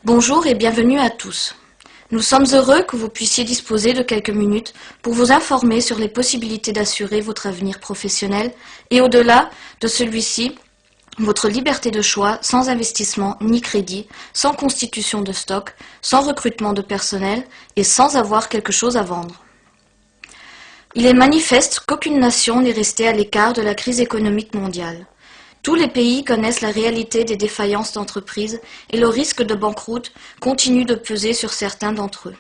Bonjour et bienvenue à tous. Nous sommes heureux que vous puissiez disposer de quelques minutes pour vous informer sur les possibilités d'assurer votre avenir professionnel et au-delà de celui-ci, votre liberté de choix sans investissement ni crédit, sans constitution de stock, sans recrutement de personnel et sans avoir quelque chose à vendre. Il est manifeste qu'aucune nation n'est restée à l'écart de la crise économique mondiale. Tous les pays connaissent la réalité des défaillances d'entreprises et le risque de banqueroute continue de peser sur certains d'entre eux.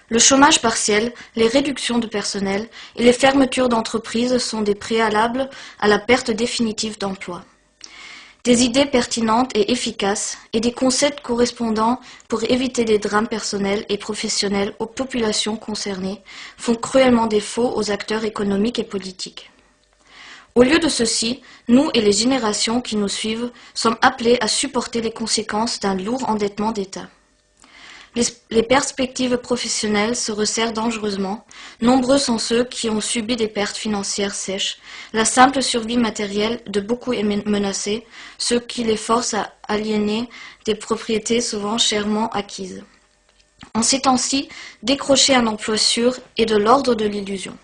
Le chômage partiel, les réductions de personnel et les fermetures d'entreprises sont des préalables à la perte définitive d'emploi. Des idées pertinentes et efficaces et des concepts correspondants pour éviter des drames personnels et professionnels aux populations concernées font cruellement défaut aux acteurs économiques et politiques. Au lieu de ceci, nous et les générations qui nous suivent sommes appelés à supporter les conséquences d'un lourd endettement d'État. Les perspectives professionnelles se resserrent dangereusement. Nombreux sont ceux qui ont subi des pertes financières sèches. La simple survie matérielle de beaucoup est menacée, ce qui les force à aliéner des propriétés souvent chèrement acquises. En ces temps-ci, décrocher un emploi sûr est de l'ordre de l'illusion.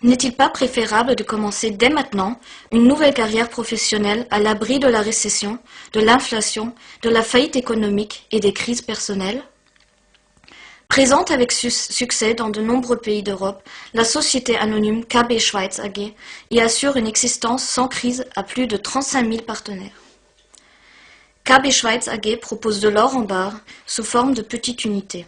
N'est-il pas préférable de commencer dès maintenant une nouvelle carrière professionnelle à l'abri de la récession, de l'inflation, de la faillite économique et des crises personnelles? Présente avec succès dans de nombreux pays d'Europe, la société anonyme KB Schweiz AG y assure une existence sans crise à plus de 35 000 partenaires. KB Schweiz AG propose de l'or en barre sous forme de petites unités.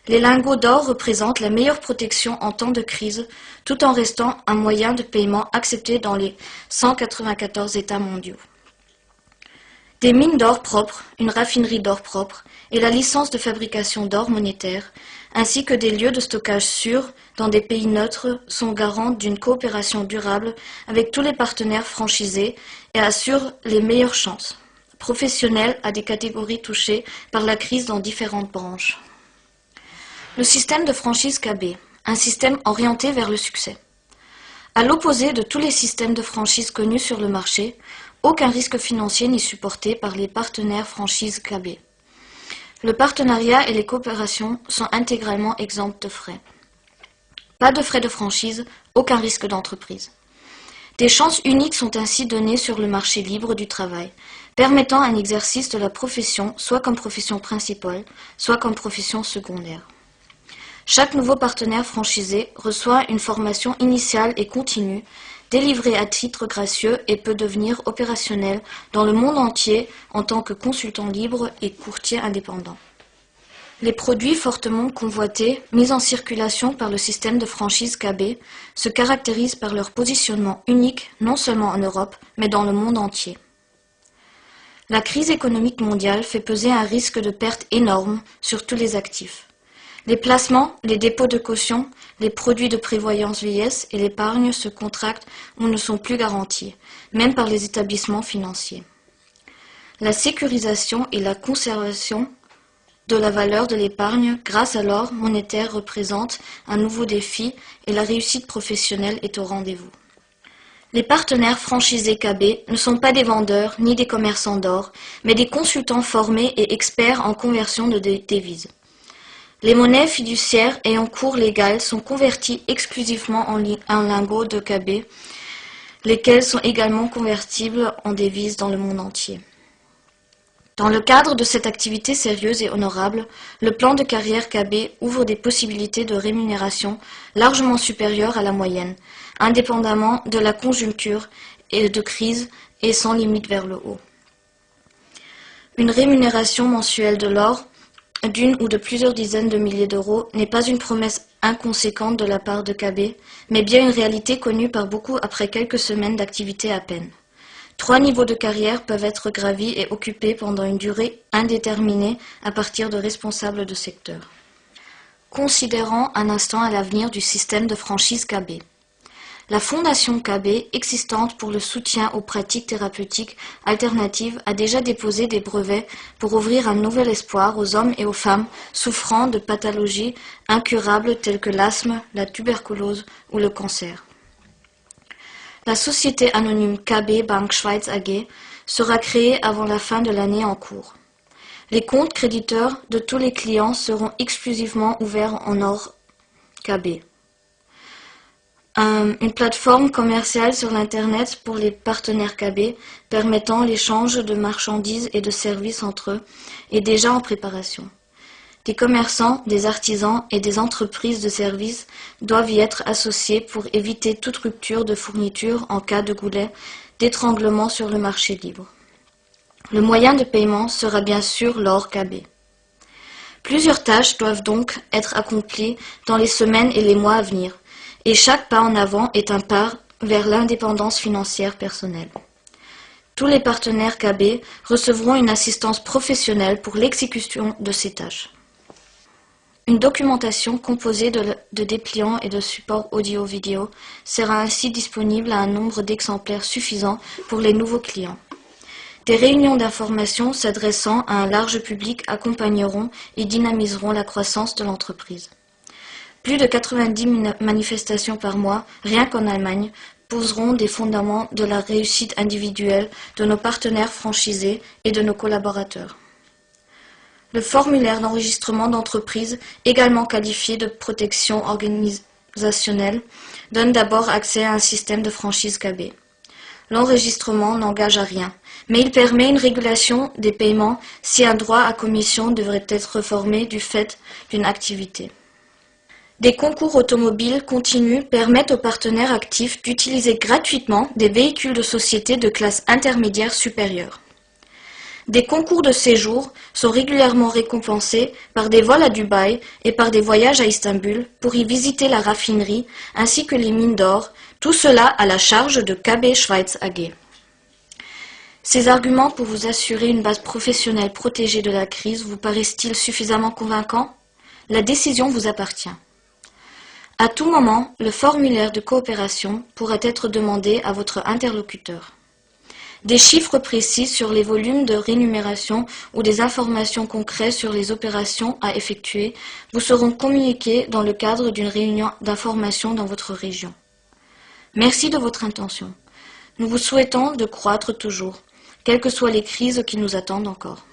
Les lingots d'or représentent la meilleure protection en temps de crise, tout en restant un moyen de paiement accepté dans les 194 États mondiaux. Des mines d'or propres, une raffinerie d'or propre et la licence de fabrication d'or monétaire, ainsi que des lieux de stockage sûrs dans des pays neutres sont garants d'une coopération durable avec tous les partenaires franchisés et assurent les meilleures chances professionnelles à des catégories touchées par la crise dans différentes branches. Le système de franchise KB, un système orienté vers le succès. À l'opposé de tous les systèmes de franchise connus sur le marché, aucun risque financier n'est supporté par les partenaires franchise KB. Le partenariat et les coopérations sont intégralement exempts de frais. Pas de frais de franchise, aucun risque d'entreprise. Des chances uniques sont ainsi données sur le marché libre du travail, permettant un exercice de la profession soit comme profession principale, soit comme profession secondaire. Chaque nouveau partenaire franchisé reçoit une formation initiale et continue, délivrée à titre gracieux et peut devenir opérationnel dans le monde entier en tant que consultant libre et courtier indépendant. Les produits fortement convoités, mis en circulation par le système de franchise KB, se caractérisent par leur positionnement unique non seulement en Europe, mais dans le monde entier. La crise économique mondiale fait peser un risque de perte énorme sur tous les actifs. Les placements, les dépôts de caution, les produits de prévoyance vieillesse et l'épargne se contractent ou ne sont plus garantis, même par les établissements financiers. La sécurisation et la conservation de la valeur de l'épargne grâce à l'or monétaire représente un nouveau défi et la réussite professionnelle est au rendez-vous. Les partenaires franchisés KB ne sont pas des vendeurs ni des commerçants d'or, mais des consultants formés et experts en conversion de devises. Les monnaies fiduciaires ayant cours légal sont converties exclusivement en lingots de KB, lesquels sont également convertibles en devises dans le monde entier. Dans le cadre de cette activité sérieuse et honorable, le plan de carrière KB ouvre des possibilités de rémunération largement supérieures à la moyenne, indépendamment de la conjoncture et de crise et sans limite vers le haut. Une rémunération mensuelle de l'or d'une ou de plusieurs dizaines de milliers d'euros n'est pas une promesse inconséquente de la part de KB, mais bien une réalité connue par beaucoup après quelques semaines d'activité à peine. 3 niveaux de carrière peuvent être gravis et occupés pendant une durée indéterminée à partir de responsables de secteur. Considérons un instant à l'avenir du système de franchise KB. La Fondation KB, existante pour le soutien aux pratiques thérapeutiques alternatives, a déjà déposé des brevets pour ouvrir un nouvel espoir aux hommes et aux femmes souffrant de pathologies incurables telles que l'asthme, la tuberculose ou le cancer. La société anonyme KB Bank Schweiz AG sera créé avant la fin de l'année en cours. Les comptes créditeurs de tous les clients seront exclusivement ouverts en hors KB. Une plateforme commerciale sur l'Internet pour les partenaires KB permettant l'échange de marchandises et de services entre eux est déjà en préparation. Des commerçants, des artisans et des entreprises de services doivent y être associés pour éviter toute rupture de fourniture en cas de goulet d'étranglement sur le marché libre. Le moyen de paiement sera bien sûr l'or KB. Plusieurs tâches doivent donc être accomplies dans les semaines et les mois à venir, et chaque pas en avant est un pas vers l'indépendance financière personnelle. Tous les partenaires KB recevront une assistance professionnelle pour l'exécution de ces tâches. Une documentation composée de dépliants et de supports audio-vidéo sera ainsi disponible à un nombre d'exemplaires suffisant pour les nouveaux clients. Des réunions d'information s'adressant à un large public accompagneront et dynamiseront la croissance de l'entreprise. Plus de 90 manifestations par mois, rien qu'en Allemagne, poseront des fondements de la réussite individuelle de nos partenaires franchisés et de nos collaborateurs. Le formulaire d'enregistrement d'entreprise, également qualifié de protection organisationnelle, donne d'abord accès à un système de franchise KB. L'enregistrement n'engage à rien, mais il permet une régulation des paiements si un droit à commission devrait être reformé du fait d'une activité. Des concours automobiles continus permettent aux partenaires actifs d'utiliser gratuitement des véhicules de société de classe intermédiaire supérieure. Des concours de séjour sont régulièrement récompensés par des vols à Dubaï et par des voyages à Istanbul pour y visiter la raffinerie ainsi que les mines d'or, tout cela à la charge de KB Schweiz AG. Ces arguments pour vous assurer une base professionnelle protégée de la crise vous paraissent-ils suffisamment convaincants? La décision vous appartient. À tout moment, le formulaire de coopération pourrait être demandé à votre interlocuteur. Des chiffres précis sur les volumes de rémunération ou des informations concrètes sur les opérations à effectuer vous seront communiqués dans le cadre d'une réunion d'information dans votre région. Merci de votre intention. Nous vous souhaitons de croître toujours, quelles que soient les crises qui nous attendent encore.